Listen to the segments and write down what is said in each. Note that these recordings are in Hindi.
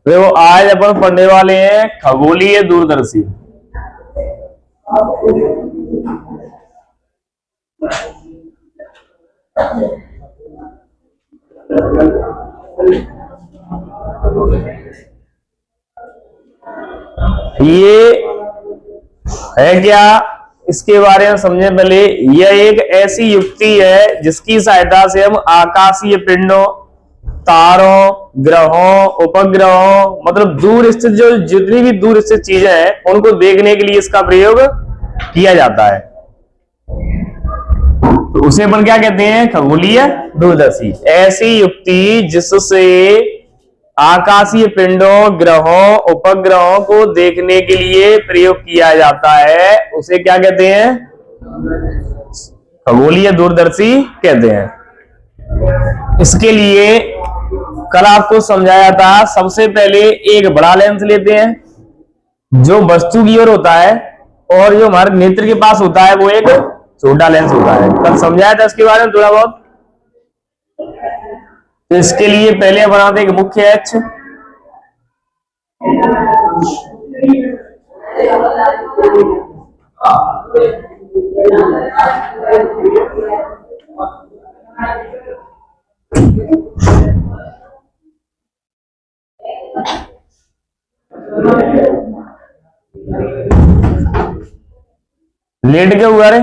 देखो आज अपन पढ़ने वाले हैं खगोलीय दूरदर्शी। ये है क्या, इसके बारे में समझे पहले। यह एक ऐसी युक्ति है जिसकी सहायता से हम आकाशीय पिंडों, तारों, ग्रहों, उपग्रहों, मतलब दूर स्थित जो जितनी भी दूर स्थित चीजें हैं उनको देखने के लिए इसका प्रयोग किया जाता है। तो उसे अपन क्या कहते हैं? खगोलीय दूरदर्शी। ऐसी युक्ति जिससे आकाशीय पिंडों, ग्रहों, उपग्रहों को देखने के लिए प्रयोग किया जाता है, उसे क्या कहते हैं? खगोलीय दूरदर्शी कहते हैं। इसके लिए कल आपको समझाया था, सबसे पहले एक बड़ा लेंस लेते हैं जो वस्तु की ओर होता है, और जो हमारे नेत्र के पास होता है वो एक छोटा लेंस होता है। कल समझाया था इसके बारे में थोड़ा बहुत। तो इसके लिए पहले बनाते एक मुख्य अक्ष, लेट के हुआ रे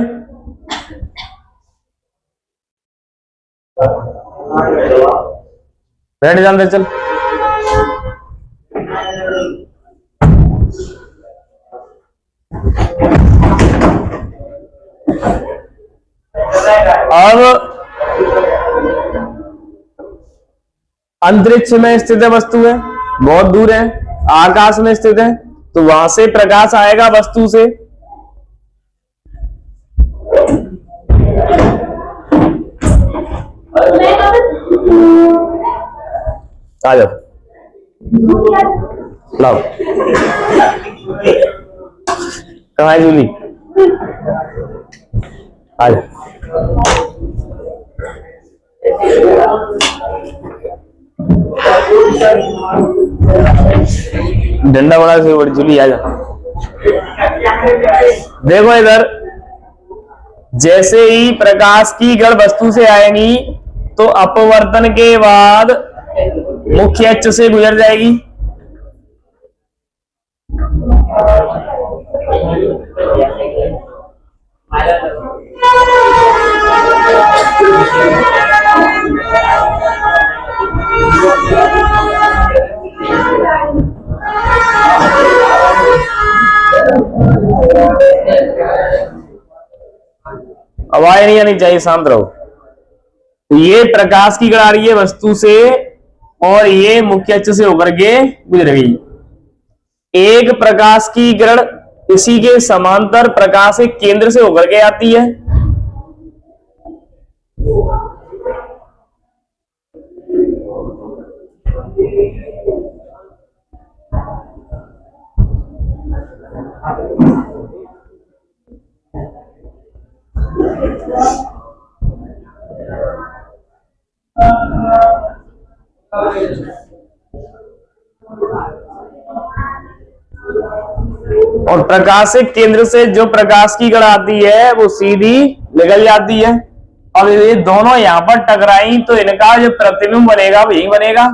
बैठ जाते चल। अब अंतरिक्ष में स्थित है वस्तु है, बहुत दूर है, आकाश में स्थित है, तो वहां से प्रकाश आएगा वस्तु से। आ जाओ, लाओ कहाँ है जूली? आ जाओ। डंडा बड़ा से बड़ी जूली, आ जाओ। देखो इधर, जैसे ही प्रकाश की किरण वस्तु से आएगी तो अपवर्तन के बाद मुख्य अक्ष से गुजर जाएगी। आवाज नहीं आनी चाहिए, शांत रहो। ये प्रकाश की किरण आ रही है वस्तु से और ये मुख्य अक्ष से होकर के गुजर गई। एक प्रकाश की किरण इसी के समांतर प्रकाश के केंद्र से होकर के आती है। और प्रकाश के केंद्र से जो प्रकाश की किरण आती है वो सीधी निकल जाती है। अब ये दोनों यहां पर टकराई तो इनका जो प्रतिबिंब बनेगा वो यही बनेगा,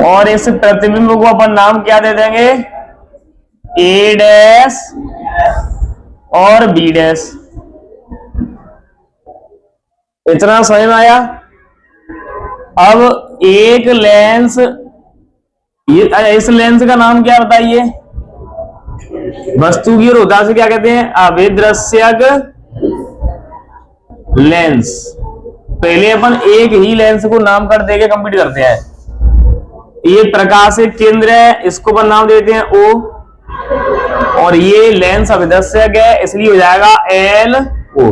और इस प्रतिबिंब को अपन नाम क्या दे देंगे? ए डैश और बी डैश। इतना समझ में आया? अब एक लेंस, ये इस लेंस का नाम क्या बताइए? वस्तु की ओर होता है, क्या कहते हैं? अभिदृश्यक लेंस। पहले अपन एक ही लेंस को नाम कर देके कंप्लीट करते हैं। ये प्रकाश के केंद्र है, इसको अपन नाम देते हैं O, और ये लेंस अभिदृश्यक है इसलिए हो जाएगा LO।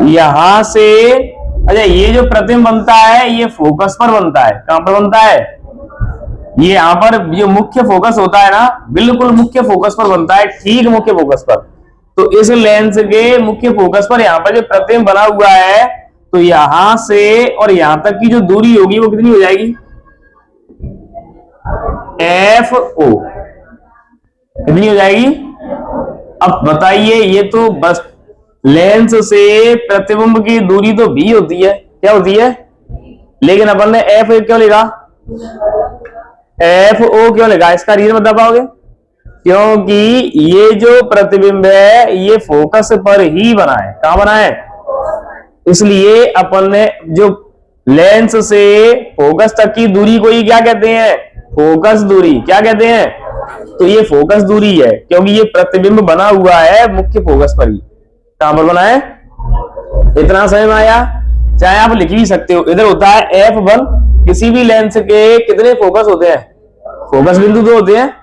यहां से अच्छा, ये जो प्रतिबिंब बनता है ये फोकस पर बनता है। कहां पर बनता है? ये यहां पर जो मुख्य फोकस होता है ना, बिल्कुल मुख्य फोकस पर बनता है, ठीक मुख्य फोकस पर। तो इस लेंस के मुख्य फोकस पर यहाँ पर जो प्रतिबिंब बना हुआ है तो यहां से और यहां तक की जो दूरी होगी वो कितनी हो जाएगी, एफ ओ, कितनी हो जाएगी। अब बताइए, ये तो बस लेंस से प्रतिबिंब की दूरी तो भी होती है, क्या होती है, लेकिन अपन ने एफ क्यों लिखा, एफ ओ क्यों लिखा, इसका रीजन बता पाओगे। क्योंकि ये जो प्रतिबिंब है ये फोकस पर ही बना है, कहां बना है, इसलिए अपन ने जो लेंस से फोकस तक की दूरी को ही क्या कहते हैं, फोकस दूरी, क्या कहते हैं, तो ये फोकस दूरी है, क्योंकि ये प्रतिबिंब बना हुआ है मुख्य फोकस पर ही, कहां पर बना है। इतना समझ में आया। चाहे आप लिख भी सकते हो, इधर होता है F1, किसी भी लेंस के कितने फोकस होते हैं, फोकस बिंदु दो होते हैं,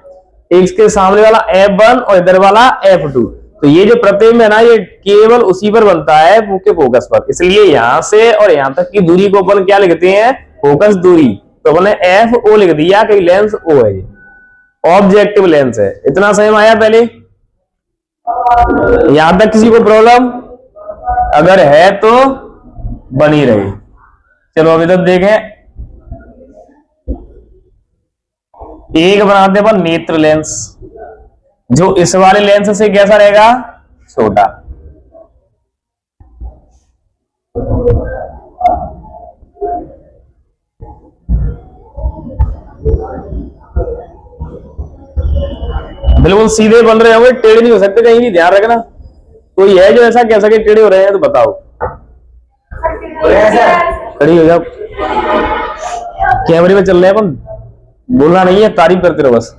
एक के सामने वाला F1 और इधर वाला F2। तो ये जो प्रतिबिंब है ना, ये केवल उसी पर बनता है, मुख्य फोकस पर, इसलिए यहां से और यहां तक की दूरी को अपन क्या लिखते हैं, फोकस दूरी। तो अपन ने FO लिख दिया कि लेंस O है, ये ऑब्जेक्टिव लेंस है। इतना समझ में आया पहले, यहां तक किसी को प्रॉब्लम अगर है तो बनी रही। चलो अभी तक देखें, एक बनाते हैं अपन नेत्र लेंस, जो इस वाले लेंस से कैसा रहेगा, छोटा। बिल्कुल सीधे बन रहे होंगे, टेढ़े नहीं हो सकते, कहीं भी ध्यान रखना। कोई है जो ऐसा कह सके टेढ़े हो रहे हैं तो बताओ, खड़ी हो जाओ, कैमरे में चल रहे हैं अपन, बोलना नहीं है, तारीफ करते रहो बस।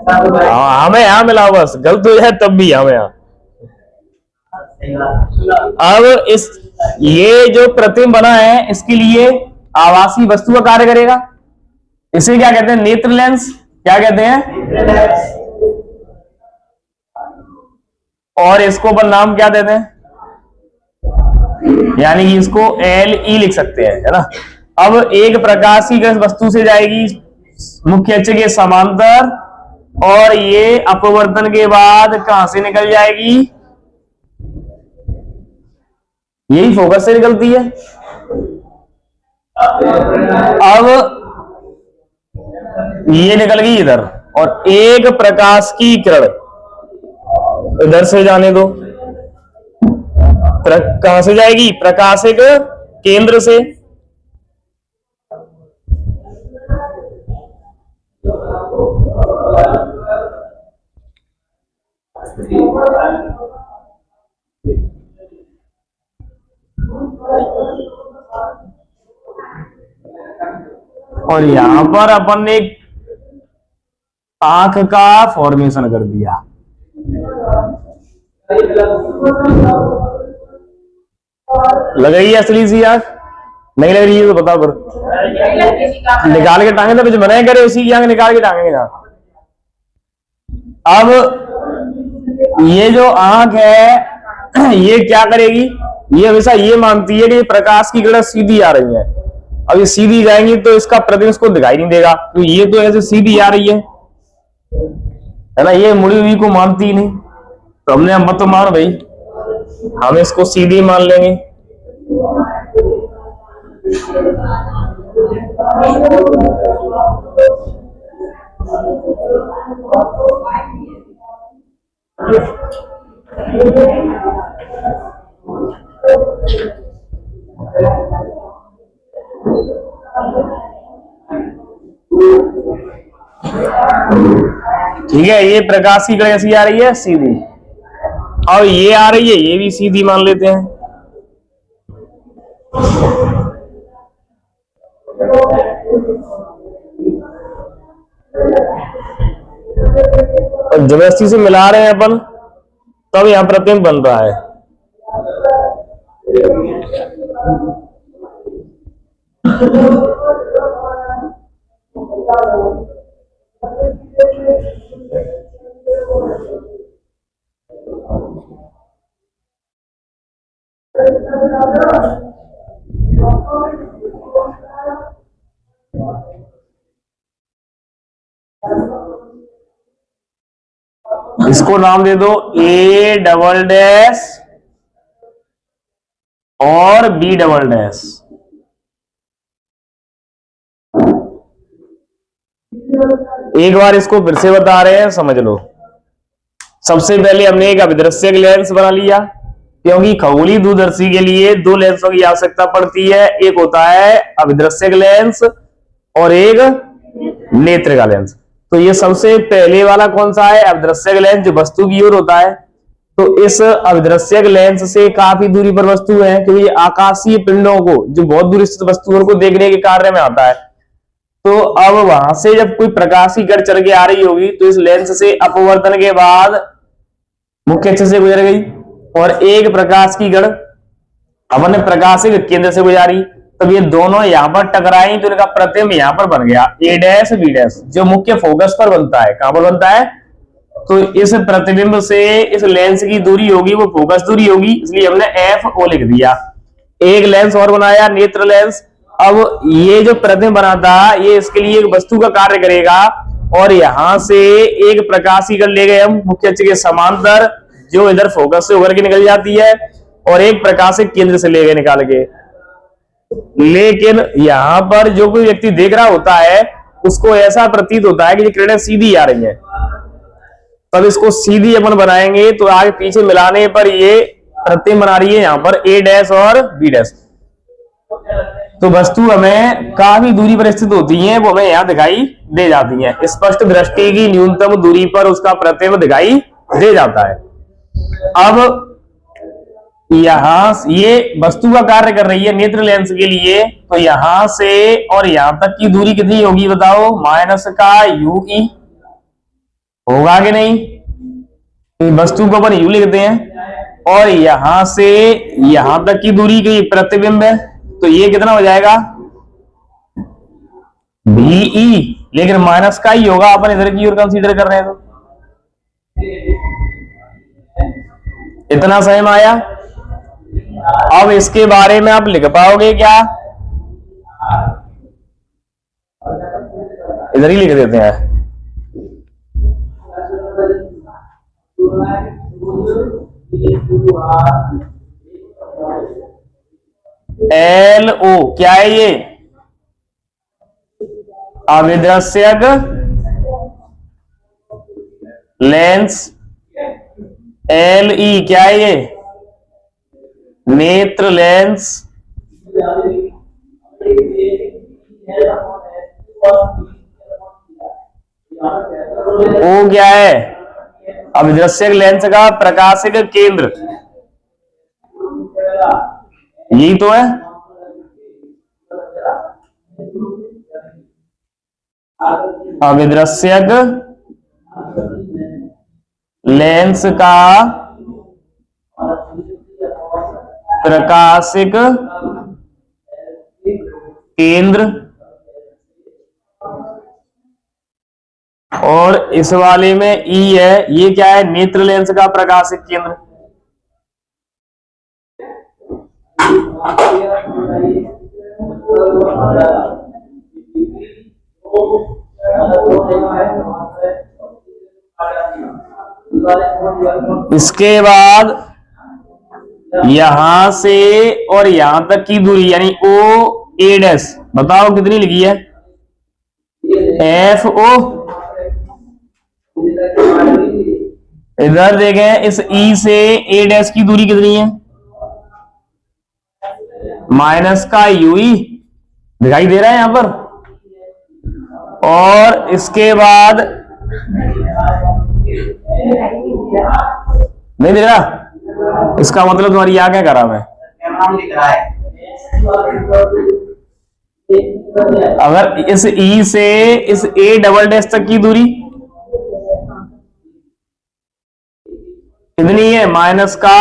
हमें यहां मिलाओ बस, गलत हो जाए तब भी हमें यहां। अब इस ये जो प्रतिबिंब बना है इसके लिए आभासी वस्तु का कार्य करेगा, इसे क्या कहते हैं, नेत्र लेंस, क्या कहते हैं, और इसको अपन नाम क्या देते हैं, यानी कि इसको LE लिख सकते हैं, है ना। अब एक प्रकाश की वस्तु से जाएगी मुख्य अक्ष के समांतर, और ये अपवर्तन के बाद कहां से निकल जाएगी, यही फोकस से निकलती है। अब ये निकल गई इधर, और एक प्रकाश की किरण इधर से जाने दो, कहां से जाएगी, प्रकाशिक केंद्र से। और यहां पर अपन ने आंख का फॉर्मेशन कर दिया, लग रही है असली सी आंख, नहीं लग रही है तो बताओ करो, निकाल के टांगे तो कुछ मना करे, उसी की आंख निकाल के टांगेंगे ना। अब ये जो आंख है ये क्या करेगी, ये हमेशा ये मानती है कि प्रकाश की किरण सीधी आ रही है। अब ये सीधी जाएंगी तो इसका प्रतिबिंब इसको दिखाई नहीं देगा, तो ये तो ऐसे सीधी आ रही है ना, ये मुड़ी हुई को मानती ही नहीं। तो हमने अब मत मान भाई, हम इसको सीधी मान लेंगे। ठीक है, ये प्रकाश की किरण ऐसी आ रही है सीधी, और ये आ रही है, ये भी सीधी मान लेते हैं। और जबरदस्ती से मिला रहे हैं अपन, तब यहां प्रतिबिंब बन रहा है। इसको नाम दे दो ए डबल डैश और बी डबल डैश। एक बार इसको फिर से बता रहे हैं, समझ लो। सबसे पहले हमने एक अभिदृश्यक लेंस बना लिया, क्योंकि खगोलीय दूरदर्शी के लिए दो लेंसों की आवश्यकता पड़ती है। एक होता है अभिदृश्यक लेंस और एक नेत्र का लेंस। तो ये सबसे पहले वाला कौन सा है? अभिदृश्यक लेंस, जो वस्तु की ओर होता है। तो इस अभिदृश्यक लेंस से काफी दूरी पर वस्तु है, क्योंकि आकाशीय पिंडों को, जो बहुत दूर स्थित वस्तुओं को देखने के कार्य में आता है। तो अब वहां से जब कोई प्रकाश की कण चल के आ रही होगी, तो इस लेंस से अपवर्तन के बाद मुख्य अक्ष से गुजर गई और एक प्रकाश की कण अपने प्रकाशिक केंद्र से गुजारी। तब ये दोनों यहां पर टकराई तो इनका प्रतिबिंब यहां पर बन गया ए डैश बी डैश, जो मुख्य फोकस पर बनता है। कहां पर बनता है? तो इस प्रतिबिंब से इस लेंस की दूरी होगी, वो फोकस दूरी होगी, इसलिए हमने एफ ओ लिख दिया। एक लेंस और बनाया, नेत्र लेंस। अब ये जो प्रतिबिंब बना था, ये इसके लिए एक वस्तु का कार्य करेगा और यहां से एक प्रकाश की कण ले गए हम मुख्य अक्ष के समांतर, जो इधर फोकस से होकर के निकल जाती है, और एक प्रकाशिक केंद्र से ले गए निकाल के। लेकिन यहां पर जो कोई व्यक्ति देख रहा होता है, उसको ऐसा प्रतीत होता है कि ये किरणें सीधी आ रही हैं। तब इसको सीधी अपन बनाएंगे तो आगे पीछे मिलाने पर ये प्रतिबिंब बना रही है यहां पर ए डैश और बी डैश। तो वस्तु हमें काफी दूरी पर स्थित होती है, वो हमें यहां दिखाई दे जाती है। स्पष्ट दृष्टि की न्यूनतम दूरी पर उसका प्रतिबिंब दिखाई दे जाता है। अब यहां ये वस्तु का कार्य कर रही है नेत्र लेंस के लिए, तो यहां से और यहां तक की दूरी कितनी होगी बताओ? माइनस का यू ई होगा कि नहीं? वस्तु को अपन यू लिखते हैं और यहां से यहां तक की दूरी की प्रतिबिंब है, तो ये कितना हो जाएगा? बीई, लेकिन माइनस का ही होगा, अपन इधर की ओर कंसीडर कर रहे हैं। तो इतना समझ में आया? अब इसके बारे में आप लिख पाओगे क्या? इधर ही लिख देते हैं। एल ओ क्या है ये? अभिदृश्यक लेंस। एल ई क्या है ये? नेत्र लेंस। ओ क्या है? अभिदृश्यक लेंस का प्रकाशिक केंद्र। यही तो है। अभिदृश्यक लेंस का प्रकाशिक केंद्र, और इस वाले में ई है, ये क्या है? नेत्र लेंस का प्रकाशिक केंद्र। इसके बाद यहां से और यहां तक की दूरी यानी ओ ए डैश, बताओ कितनी लिखी है? F O. इधर देखें, इस ई से ए डैश की दूरी कितनी है? माइनस का यू ई दिखाई दे रहा है यहां पर। और इसके बाद नहीं दिख रहा? इसका मतलब तुम्हारी यहां क्या करा मैं? अगर इस ई से इस ए डबल डैश तक की दूरी कितनी है? माइनस का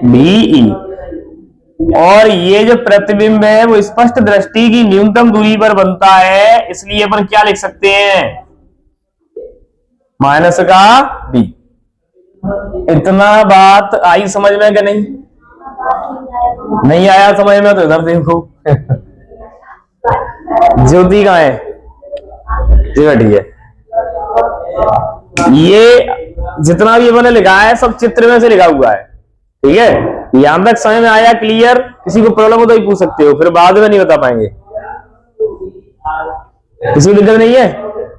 बीई। और ये जो प्रतिबिंब है वो स्पष्ट दृष्टि की न्यूनतम दूरी पर बनता है, इसलिए अपन क्या लिख सकते हैं? माइनस का बी। इतना बात आई समझ में कि नहीं? नहीं आया समझ में तो इधर देखो। ज्योति कहाँ है? जी बैठी है। ये जितना भी मैंने लिखा है सब चित्र में से लिखा हुआ है, ठीक है। यहां तक समझ में आया, क्लियर? किसी को प्रॉब्लम हो तो ही पूछ सकते हो, फिर बाद में नहीं बता पाएंगे, किसी को दिक्कत नहीं है।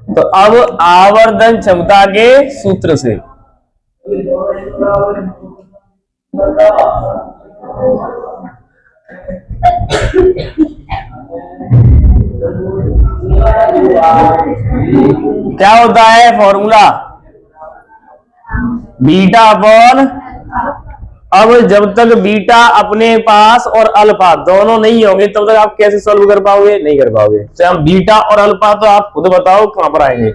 तो अब आवर्धन क्षमता के सूत्र से क्या होता है फॉर्मूला? बीटा अपॉन, अब जब तक बीटा अपने पास और अल्फा दोनों नहीं होंगे तब तक आप कैसे सॉल्व कर पाओगे? नहीं कर पाओगे। चाहे हम बीटा और अल्फा, तो आप खुद बताओ कहां पर आएंगे?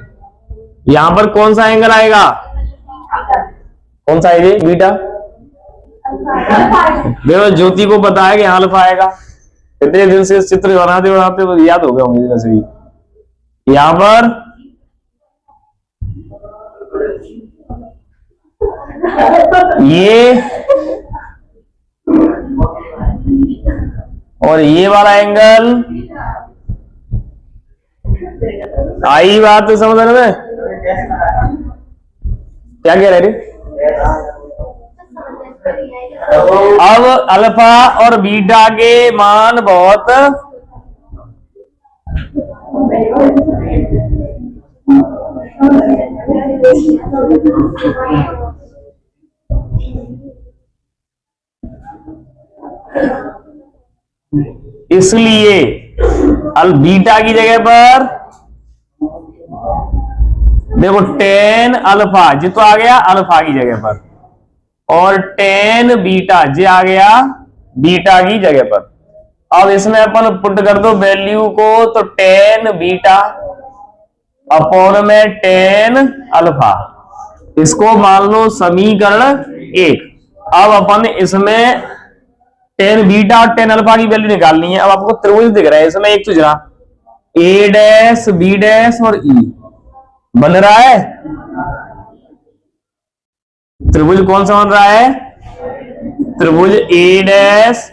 यहां पर कौन सा एंगल आएगा? कौन सा आएगा? बीटा। देखो ज्योति को पता है कि यहाँ अल्फा आएगा, इतने दिन से चित्र बनाते बनाते तो याद हो गया होंगे वैसे भी। यहां पर ये और ये वाला एंगल आई बात तो समझ रहे हैं? क्या कह रहे थे? अब अल्फा और बीटा के मान बहुत इसलिए बीटा की जगह पर देखो टेन अल्फा जी तो आ गया अल्फा की जगह पर, और टेन बीटा जी आ गया बीटा की जगह पर। अब इसमें अपन पुट कर दो वैल्यू को, तो टेन बीटा अपॉन में टेन अल्फा, इसको मान लो समीकरण 1। अब अपन इसमें टेन बीटा और टेन अल्फा की वैल्यू निकालनी है। अब आपको त्रिभुज दिख रहा है इसमें एक चुजरा, ए डैश बी डैश और ई बन रहा है। त्रिभुज कौन सा बन रहा है? त्रिभुज ए डैश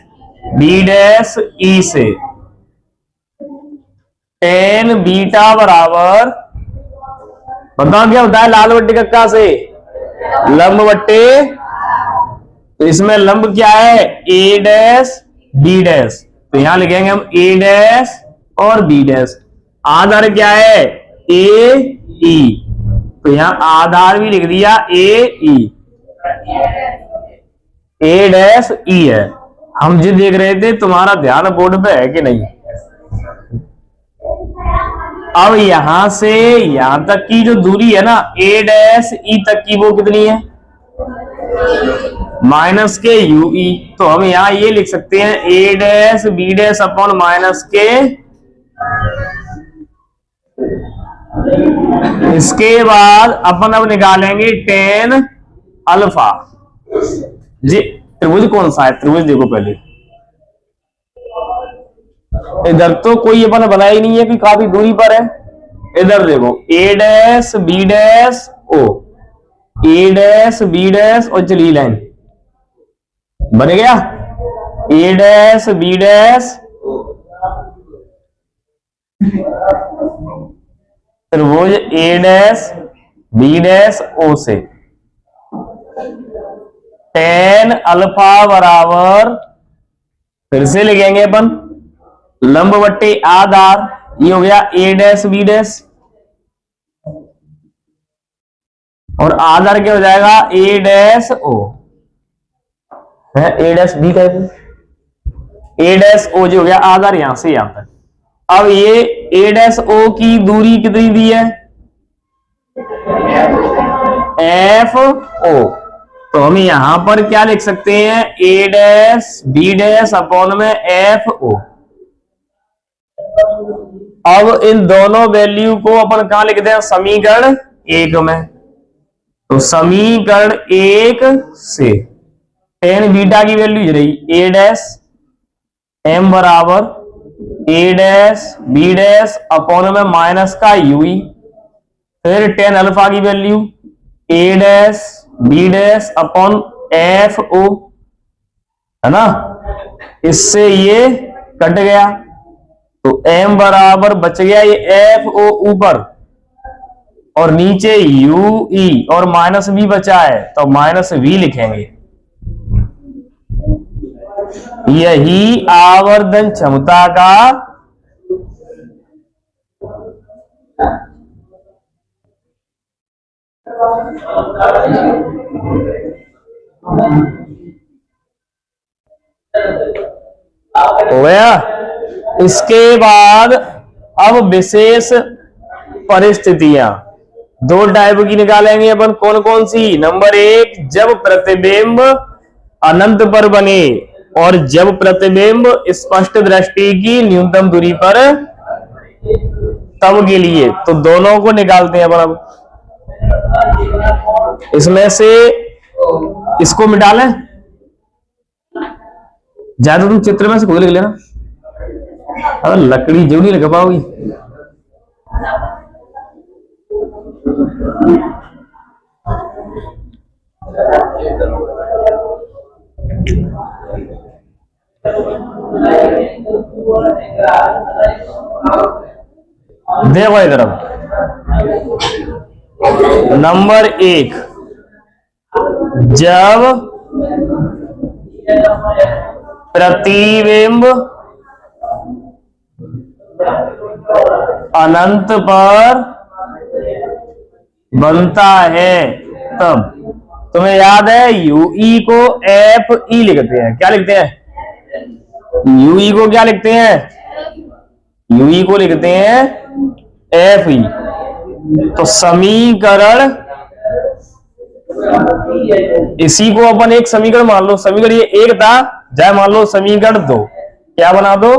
बी डैश ई से टेन बीटा बराबर, बताओ क्या होता है? लाल बट्टे कक्का से लंब बट्टे, तो इसमें लंब क्या है? ए डैश बी डैश, तो यहां लिखेंगे हम ए डैश और बी डैश। आधार क्या है? ए ई, तो यहां आधार भी लिख दिया ए ई, ए डैश ई है। हम जो देख रहे थे तुम्हारा ध्यान बोर्ड पे है कि नहीं? अब यहां से यहां तक की जो दूरी है ना ए डैश ई तक की, वो कितनी है? माइनस के यू ई, तो हम यहां ये लिख सकते हैं A dash B dash upon minus के। इसके बाद अपन अब निकालेंगे टेन अल्फा जी। त्रिभुज कौन सा है? त्रिभुज देखो पहले, इधर तो कोई अपन बना ही नहीं है कि काफी दूरी पर है। इधर देखो ए डैश बी डैश ओ, ए डैश बी डैश और चली लाइन बन गया ए डैश बी डैश, त्रिभुज ए डैश बी डैश ओ से टेन अल्फा बराबर, फिर से लिखेंगे अपन लंब बट्टे आधार, ये हो गया ए डैश बी डैश, और आधार क्या हो जाएगा? ए डैश ओ है, ए डैश बी टाइप, ए डैश ओ जो हो गया आधार यहां से यहां तक। अब ये ए डैश ओ की दूरी कितनी दी है? एफ ओ, तो हम यहां पर क्या लिख सकते हैं? A dash B dash upon में एफ ओ। अब इन दोनों वैल्यू को अपन कहां लिखते हैं? समीकरण 1 में। तो समीकरण 1 से टेन बीटा की वैल्यू रही ए डैश एम बराबर A dash B dash upon में माइनस का यूई, फिर टेन अल्फा की value A dash B dash upon F O, है ना? इससे ये कट गया, तो एम बराबर बच गया ये एफ ओ ऊपर, और नीचे यू ई और माइनस बी बचा है तो माइनस वी लिखेंगे। यही आवर्धन क्षमता का हो गया। इसके बाद अब विशेष परिस्थितियां दो टाइप की निकालेंगे अपन। कौन कौन सी? नंबर एक, जब प्रतिबिंब अनंत पर बने और जब प्रतिबिंब स्पष्ट दृष्टि की न्यूनतम दूरी पर, तब के लिए। तो दोनों को निकालते हैं अपन। अब इसमें से इसको मिटा लें, ज्यादा तुम चित्र में से खुद लिख लेना, अगर लकड़ी जो नहीं लगा पाओगी। देखो इधर, नंबर एक, जब प्रतिबिंब अनंत पर बनता है तब। तुम्हें याद है यूई को एफ ई लिखते हैं। क्या लिखते हैं? यूई को क्या लिखते हैं? यूई को लिखते हैं एफ ई। तो समीकरण, इसी को अपन एक समीकरण मान लो। समीकरण ये एक था, जाए मान लो समीकरण दो। क्या बना दो?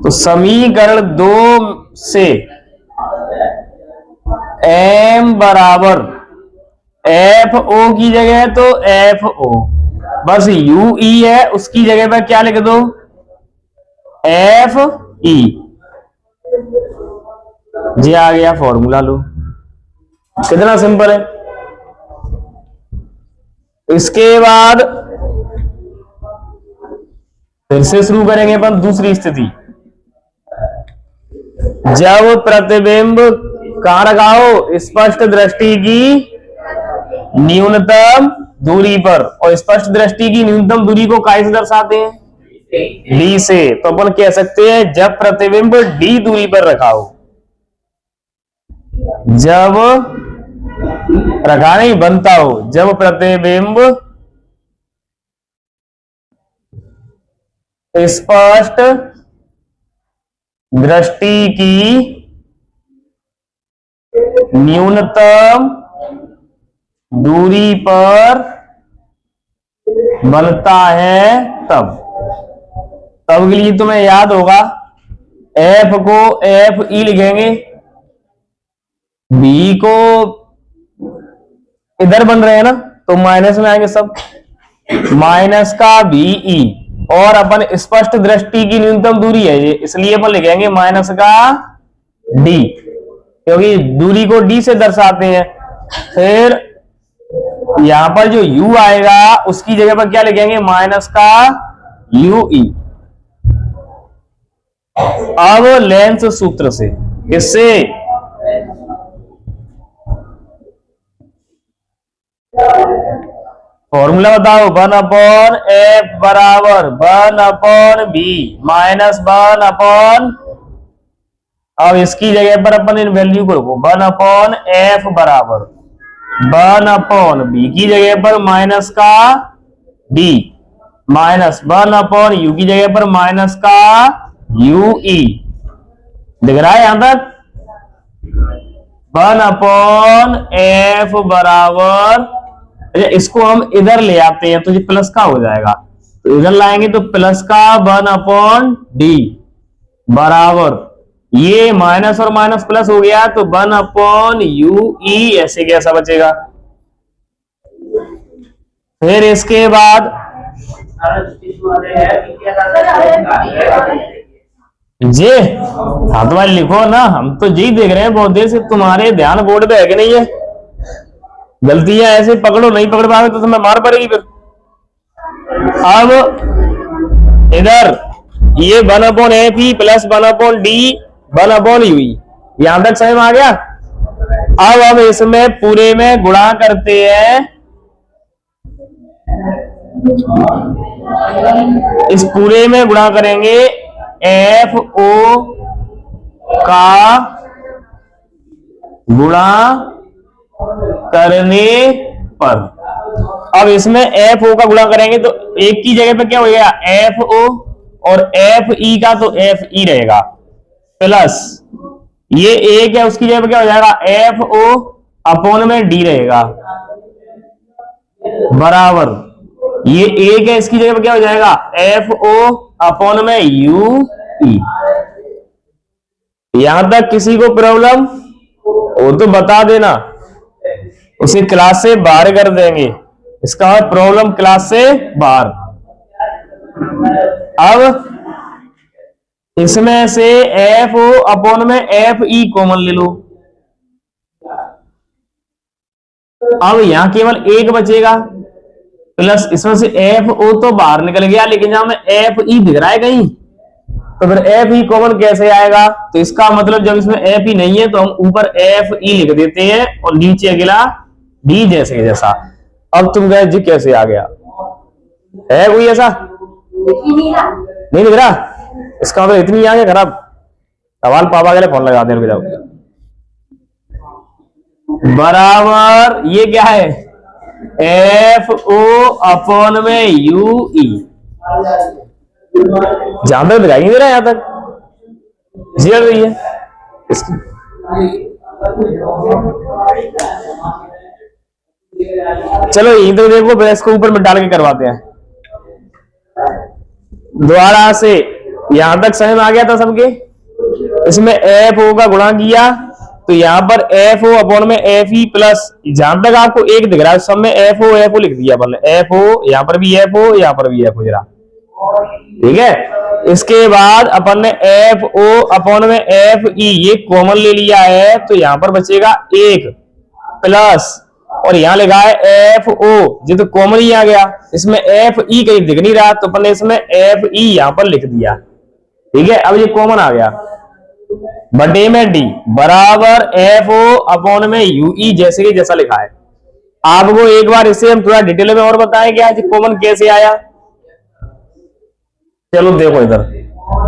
तो समीकरण दो से एम बराबर एफ ओ की जगह तो एफ ओ, बस यू ई है उसकी जगह पर क्या लिख दो? F E. ये आ गया फॉर्मूला। लो कितना सिंपल है। इसके बाद फिर से शुरू करेंगे अपन दूसरी स्थिति। जब प्रतिबिंब कहां रखा हो? स्पष्ट दृष्टि की न्यूनतम दूरी पर। और स्पष्ट दृष्टि की न्यूनतम दूरी को काय से दर्शाते हैं? डी से। तो अपन कह सकते हैं जब प्रतिबिंब डी दूरी पर रखा हो, जब रखा नहीं बनता हो, जब प्रतिबिंब स्पष्ट दृष्टि की न्यूनतम दूरी पर बनता है तब। तब के लिए तुम्हें याद होगा एफ को एफ ई लिखेंगे, बी को इधर बन रहे हैं ना तो माइनस में आएंगे सब, माइनस का बी ई। और अपन स्पष्ट दृष्टि की न्यूनतम दूरी है ये, इसलिए अपन लिखेंगे माइनस का डी, क्योंकि दूरी को डी से दर्शाते हैं। फिर यहां पर जो u आएगा उसकी जगह पर क्या लिखेंगे? माइनस का यू ई। अब लेंस सूत्र से, किससे? फॉर्मूला बताओ। 1/f बराबर 1/b माइनस 1/, अब इसकी जगह पर अपन इन वैल्यू को रखो। 1/f बराबर 1/b की जगह पर माइनस का d माइनस 1/u की जगह पर माइनस का ue। दिख रहा है यहां तक? 1/f बराबर, इसको हम इधर ले आते हैं तो ये प्लस का हो जाएगा, तो इधर लाएंगे तो प्लस का 1/d बराबर, ये माइनस और माइनस प्लस हो गया तो 1/ue। ऐसे कैसा बचेगा? फिर इसके बाद जे हाथ वाले लिखो ना, हम तो यही देख रहे हैं बहुत देर से, तुम्हारे ध्यान बोर्ड पे है कि नहीं है? गलतियां ऐसे पकड़ो, नहीं पकड़ पाओगे तो तुम्हें मार पड़ेगी फिर। अब इधर ये 1/f E plus 1/d 1/ue, यहां तक समझ में आ गया। अब हम इसमें पूरे में गुणा करते हैं, इस पूरे में गुणा करेंगे एफ ओ का गुणा करने पर। अब इसमें एफ ओ का गुणा करेंगे तो एक की जगह पे क्या हो जाएगा, एफ ओ, और एफ ई का तो एफ ई रहेगा, प्लस ये एक है उसकी जगह पे क्या हो जाएगा, एफ ओ अपॉन में डी रहेगा, बराबर ये एक है इसकी जगह पे क्या हो जाएगा, एफ ओ अपॉन में यू ई। यहां तक किसी को प्रॉब्लम वो तो बता देना, उसे क्लास से बाहर कर देंगे, इसका प्रॉब्लम क्लास से बाहर। अब इसमें से एफ ओ अपॉन में एफ ई कॉमन ले लो। अब यहां केवल एक बचेगा, प्लस इसमें से एफ ओ तो बाहर निकल गया, लेकिन जहां में एफ ई दिख रहा है कहीं, तो फिर एफ ई कॉमन कैसे आएगा, तो इसका मतलब जब इसमें एफ ई नहीं है तो हम ऊपर एफ ई लिख देते हैं और नीचे अगला डी जैसे जैसा। अब तुम गए जी कैसे आ गया, है कोई ऐसा नहीं दिख रहा, इसका मतलब इतनी आगे खराब। सवाल पापा के लिए फोन लगा दे, रुक जाओ। बराबर ये क्या है, एफ ओ अपॉन में यू ई। जहां तक दिखाई नहीं दे रहा है, यहां तक जीरो रही है इसकी। चलो ये तो देखो, फिर इसको ऊपर में डाल के करवाते हैं दोबारा से। यहां तक समझ में आ गया था सबके। इसमें एफ ओ का गुणा किया तो यहां पर एफ ओ अपॉन में एफ ई प्लस, जहां तक आपको एक दिख रहा है सब में एफ ओ लिख दिया अपन ने, एफ ओ यहां पर भी एफ ओ, यहां पर भी एफ ओ जरा, ठीक है। इसके बाद अपन ने एफ ओ अपॉन में एफ ई ये कॉमन ले लिया है, तो यहां पर बचेगा एक प्लस, और यहां लिखा है एफ ओ, ये तो कॉमन ही आ गया, इसमें एफ ई कहीं दिख नहीं रहा तो अपन ने इसमें एफ ई यहां पर लिख दिया, ठीक है। अब ये कॉमन आ गया, बटे में डी बराबर एफ ओ अपॉन में यू ई जैसे कि जैसा लिखा है। आपको एक बार इसे हम थोड़ा डिटेल में और बताएं क्या कॉमन कैसे आया। चलो देखो इधर,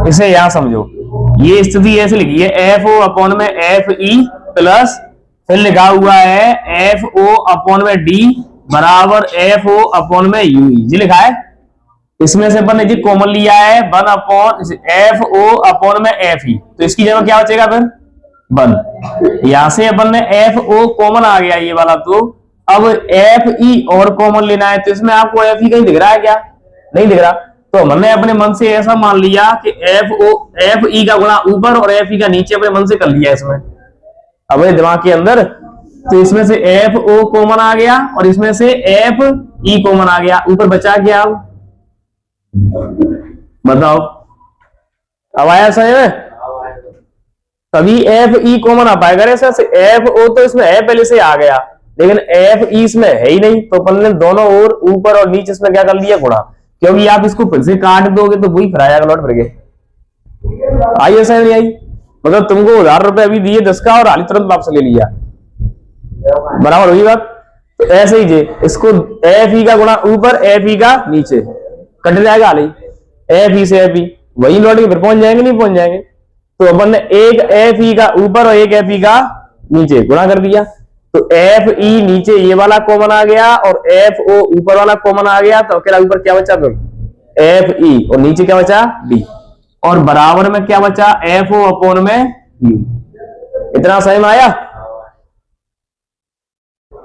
इसे यहां समझो, ये स्थिति ऐसे लिखी है, एफ ओ अपॉन में एफ ई प्लस, फिर लिखा हुआ है एफ ओ अपॉन में डी बराबर एफ ओ अपॉन में यू ई, जी लिखा है। इसमें से अपन ने जी कॉमन लिया है one upon F O upon में एफ ई, तो इसकी जगह क्या बचेगा फिर वन। यहां से अपन ने एफ ओ कॉमन आ गया ये वाला, तो अब एफ ई और कॉमन लेना है, तो इसमें आपको एफ ई कहीं दिख रहा है क्या, नहीं दिख रहा, तो हमने अपने मन से ऐसा मान लिया कि एफ ई का गुणा ऊपर और एफ ई का नीचे अपने मन से कर लिया इसमें, अब दिमाग के अंदर। तो इसमें से एफ ओ कॉमन आ गया और इसमें से एफ ई कॉमन आ गया, ऊपर बचा क्या, अब बताओ, अब आया समझ में। तभी एफ ई कॉमन आ पाएगा, ऐसे एफ ओ तो इसमें है पहले से आ गया, लेकिन एफ ई इसमें है ही नहीं, तो अपन ने दोनों ओर ऊपर और नीचे इसमें क्या कर लिया, गुणा, क्योंकि आप इसको फिर से काट दोगे तो वही फिर आएगा लौट फिर के। आइए समझ नहीं आई, मतलब तुमको 1000 रुपए अभी दिए 10 का और हाली तुरंत वापस ले लिया, बराबर हुई बात। तो ऐसे ही जे इसको एफ ई का गुणा ऊपर एफ ई का नीचे कट जाएगा, हाली एफ ई से एफ ई वही लौट के फिर पहुंच जाएंगे, नहीं पहुंच जाएंगे। तो अपन ने एक एफ ई का ऊपर और एक एफ ई का नीचे गुणा कर दिया, तो एफ ई नीचे ये वाला कॉमन आ गया और एफ ओ ऊपर वाला कॉमन आ गया, तो अकेला ऊपर क्या बचा फिर एफ ई और नीचे क्या बचा डी, और बराबर में क्या बचा एफ ओ अपॉन में यू। इतना सही में आया।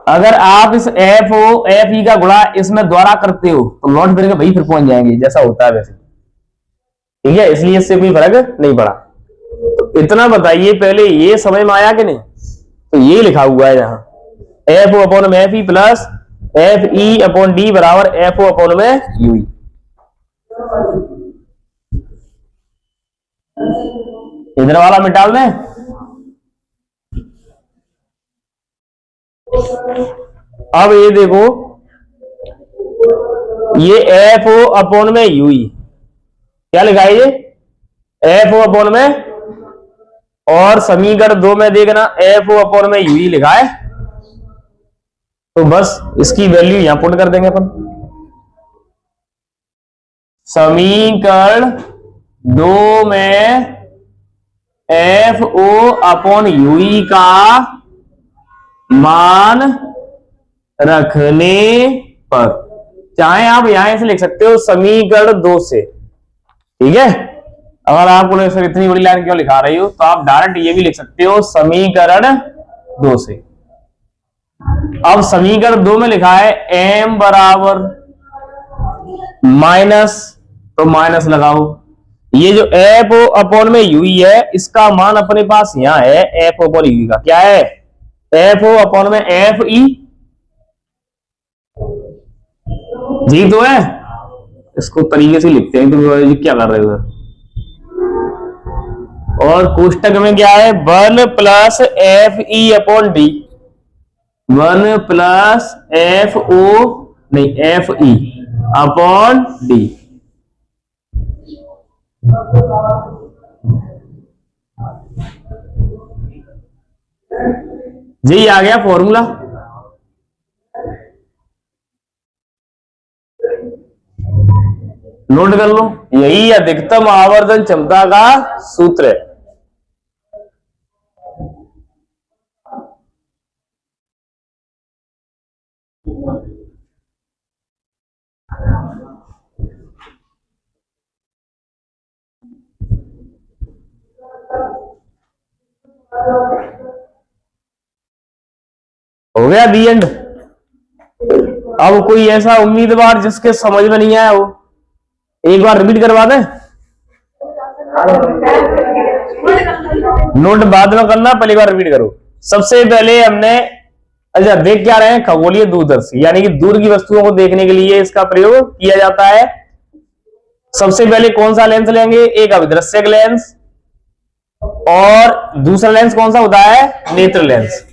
अगर आप इस एफ ओ एफ ई का गुणा इसमें द्वारा करते हो तो लौट फिर भाई फिर पहुंच जाएंगे जैसा होता है वैसे, ठीक है, इसलिए इससे कोई फर्क नहीं पड़ा। तो इतना बताइए पहले, ये समझ में आया कि नहीं। तो ये लिखा हुआ है यहाँ एफ ओ अपॉन में F E plus F E upon D बराबर एफ ओ अपॉन में यू ई। इधर वाला मिटाल दें, अब ये देखो, ये एफ ओ अपॉन में यू ई क्या लिखा है, ये एफ ओ अपॉन में, और समीकरण 2 में देखना एफ ओ अपॉन में यू लिखा है, तो बस इसकी वैल्यू यहां पुट कर देंगे अपन। समीकरण 2 में एफ ओ अपॉन यू का मान रखने पर, चाहे आप यहां ऐसे लिख सकते हो समीकरण 2 से, ठीक है। अगर आपको इतनी बड़ी लाइन क्यों लिखा रही हो, तो आप डायरेक्ट ये भी लिख सकते हो समीकरण 2 से। अब समीकरण 2 में लिखा है m बराबर माइनस, तो माइनस लगाओ। ये जो एफ ओ अपॉन में यू है, इसका मान अपने पास यहां है एफ अपॉन यू का, क्या है, एफ ओ अपॉन में एफ ई जी तो है। इसको तरीके से लिखते हैं, तो क्या कर रहे हो, और कोष्टक में क्या है 1 plus F E upon D, 1 plus F O नहीं एफ ई अपॉन डी। जी आ गया फॉर्मूला। नोट कर लो, यही अधिकतम आवर्धन क्षमता का सूत्र है। हो गया दी एंड। अब कोई ऐसा उम्मीदवार जिसके समझ में नहीं आया हो, एक बार रिपीट करवा दें, नोट बाद में करना, पहली बार रिपीट करो। सबसे पहले हमने, अच्छा देख क्या रहे हैं, खगोलीय दूरदर्शी, यानी कि दूर की वस्तुओं को देखने के लिए इसका प्रयोग किया जाता है। सबसे पहले कौन सा लेंस लेंगे, एक अभिदृश्यक लेंस, और दूसरा लेंस कौन सा होता है, नेत्र लेंस।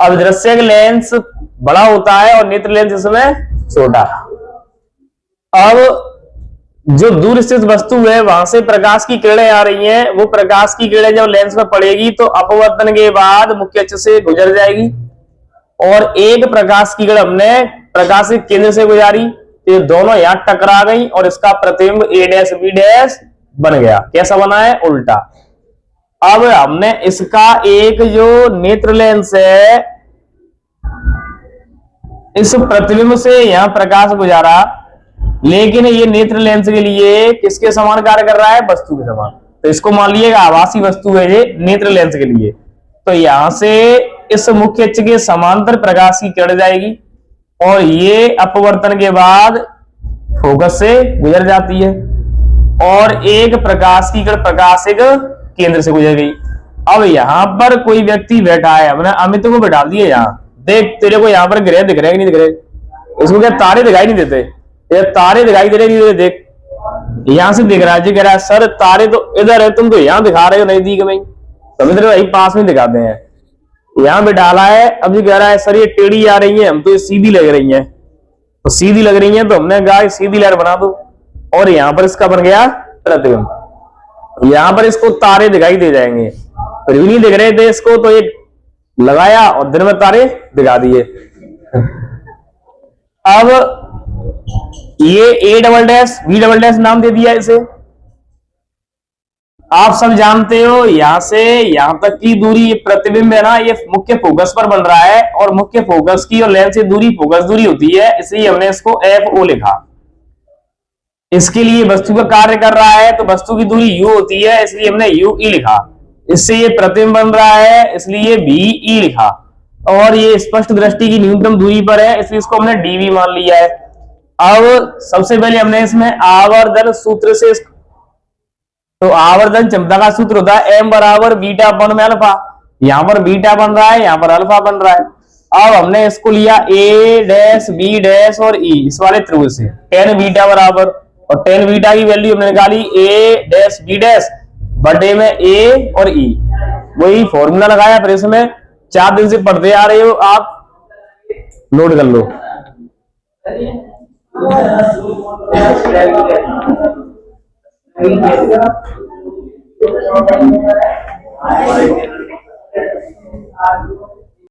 अभिदृश्यक लेंस बड़ा होता है और नेत्र लेंस इसमें छोटा। अब जो दूर स्थित वस्तु है वहां से प्रकाश की किरणें आ रही हैं, वो प्रकाश की किरणें जब लेंस में पड़ेगी तो अपवर्तन के बाद मुख्य अक्ष से गुजर जाएगी, और एक प्रकाश की किरण हमने प्रकाश के केंद्र से गुजारी, तो ये दोनों यहां टकरा गई और इसका प्रतिबिंब ए डैश बी डैश बन गया। कैसा बना है, उल्टा। अब हमने इसका एक जो नेत्र लेंस है, इस प्रतिबिंब से यहां प्रकाश गुजारा, लेकिन ये नेत्र लेंस के लिए किसके समान कार्य कर रहा है, वस्तु के समान। तो इसको मान लीजिएगा आभासी वस्तु है ये नेत्र लेंस के लिए, तो यहां से इस मुख्य अक्ष के समांतर प्रकाश की किरण जाएगी और ये अपवर्तन के बाद फोकस से गुजर जाती है, और एक प्रकाश की किरण प्रकाशिक केंद्र से गुजर गई। अब यहां पर कोई व्यक्ति बैठा है, हमने अमित को बैठा दिया यहां, देख तेरे को यहां पर ग्रह दिख रहे कि नहीं दिख रहे, इसको क्या तारे दिखाई नहीं देते, ये तारे दिखाई दे रहे नहीं, देख यहां से दिख रहा है जी, कह रहा है सर तारे तो इधर है, तुम तो यहां दिखा रहे हो नजदीक में, समझ रहे हो, पास में दिखाते हैं, यहां पे डाला है। अब जी कह रहा है सर ये टेढ़ी आ रही है, हम तो ये सीधी लग रही है, तो सीधी लग रही है तो हमने कहा सीधी लहर बना दो, और यहां पर इसका बन गया प्रतिबिंब। यहां पर इसको तारे दिखाई दे जाएंगे, फिर भी नहीं दिख रहे थे इसको, तो एक लगाया और दिन में तारे दिखा दिए। अब ये A double dash B double dash नाम दे दिया इसे। आप सब जानते हो यहां से यहां तक की दूरी प्रतिबिंब है ना, ये मुख्य फोकस पर बन रहा है, और मुख्य फोकस की और लेंस से दूरी फोकस दूरी होती है, इसलिए हमने इसको एफ ओ लिखा। इसके लिए वस्तु का कार्य कर रहा है तो वस्तु की दूरी u होती है, इसलिए हमने यू ई लिखा। इससे ये प्रतिबिंब बन रहा है, इसलिए बी ई लिखा, और ये स्पष्ट दृष्टि की न्यूनतम दूरी पर है, इसलिए इसको हमने डीवी मान लिया है। अब सबसे पहले हमने इसमें आवर्धन सूत्र से, तो आवर्धन क्षमता का सूत्र होता है एम बराबर बीटा अपन में अल्फा, यहां पर बीटा बन रहा है, यहां पर अल्फा बन रहा है। अब हमने इसको लिया ए डैश बी डैश और ई, इस वाले त्रिभुज से टेन बीटा बराबर, और टेन बीटा की वैल्यू हमने निकाली ए डैश बी डैश बटे में ए और ई, वही फॉर्मूला लगाया। फिर इसमें 4 दिन से पढ़ते आ रहे हो आप, नोट कर लो। है।